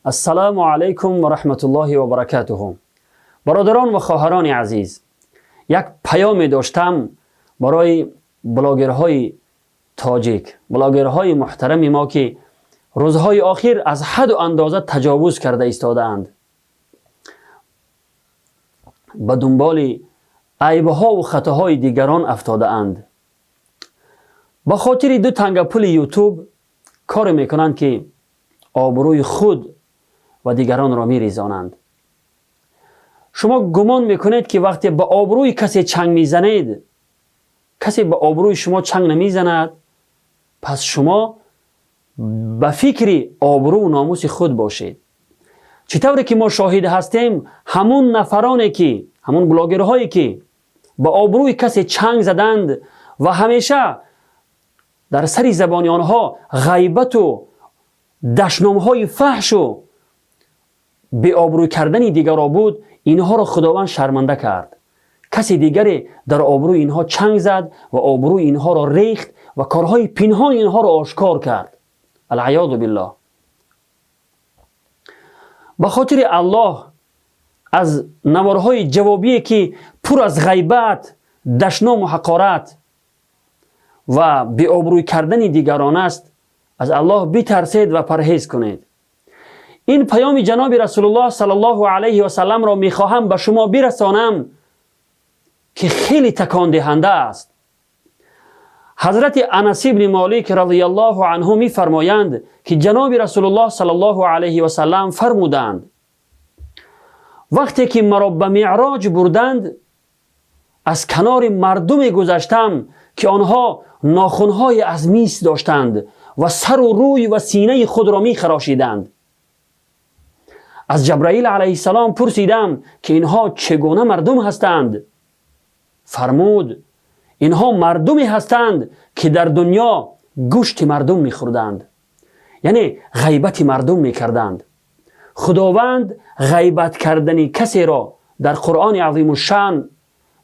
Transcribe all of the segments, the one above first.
السلام علیکم و رحمت الله و برکاته. برادران و خواهران عزیز، یک پیام داشتم برای بلاگرهای تاجیک، بلاگرهای محترم ما که روزهای آخر از حد و اندازه تجاوز کرده ایستاده اند، به دنبال عیبها و خطاهای دیگران افتاده اند. با خاطر دو تنگ پول یوتیوب کار میکنند که آبروی خود و دیگران را میریزانند. شما گمان میکنید که وقتی به آبروی کسی چنگ میزنید، کسی به آبروی شما چنگ نمیزند، پس شما به فکر آبرو و ناموس خود باشید. چطوری که ما شاهد هستیم، همون نفرانی که، همون بلاگرهایی که به آبروی کسی چنگ زدند و همیشه در سر زبان آنها غیبت و دشنامهای فحش و به آبروی کردن دیگران بود، اینها را خداوند شرمنده کرد. کسی دیگری در آبروی اینها چنگ زد و آبروی اینها را ریخت و کارهای پنهان اینها را آشکار کرد. العیاذ بالله. به خاطر الله از نوارهای جوابی که پر از غیبت، دشنام و حقارت و به آبروی کردن دیگران است، از الله بترسید و پرهیز کنید. این پیام جناب رسول الله صلی الله علیه و سلم را میخواهم به شما برسانم که خیلی تکان دهنده است. حضرت انس بن مالک رضی الله عنه میفرمایند که جناب رسول الله صلی الله علیه و سلم فرمودند وقتی که مرا به معراج بردند، از کنار مردم گذشتم که آنها ناخنهای از میس داشتند و سر و روی و سینه خود را میخراشیدند. از جبرائیل علیه السلام پرسیدم که اینها چگونه مردم هستند؟ فرمود اینها مردمی هستند که در دنیا گوشت مردم میخوردند، یعنی غیبت مردم میکردند. خداوند غیبت کردن کسی را در قرآن عظیم الشان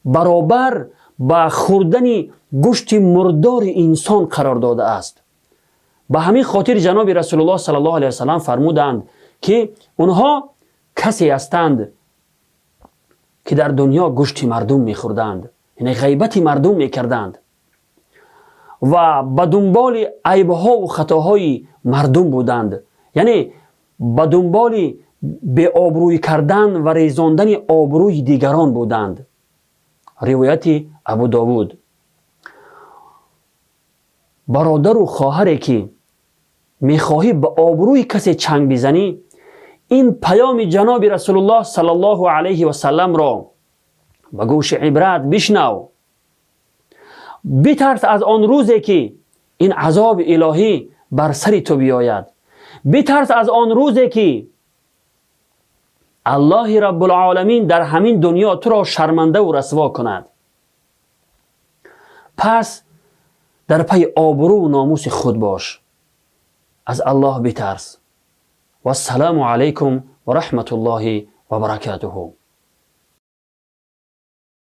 برابر با خوردن گوشت مردار انسان قرار داده است. به همین خاطر جناب رسول الله صلی الله علیه و سلم فرمودند که اونها کسی هستند که در دنیا گوشت مردم میخوردند، یعنی غیبت مردم میکردند و به دنبال عیبها و خطاهای مردم بودند، یعنی به دنبال به آبروی کردن و ریزاندن آبروی دیگران بودند. روایت ابو داود. برادر و خواهری که میخواهی به آبروی کسی چنگ بزنی، این پیام جناب رسول الله صلی الله علیه و سلم را به گوش عبرت بشنو. بترس از آن روزی که این عذاب الهی بر سر تو بیاید. بترس از آن روزی که الله رب العالمین در همین دنیا تو را شرمنده و رسوا کند. پس در پی آبرو و ناموس خود باش. از الله بترس. و السلام علیکم و رحمت الله و برکاته.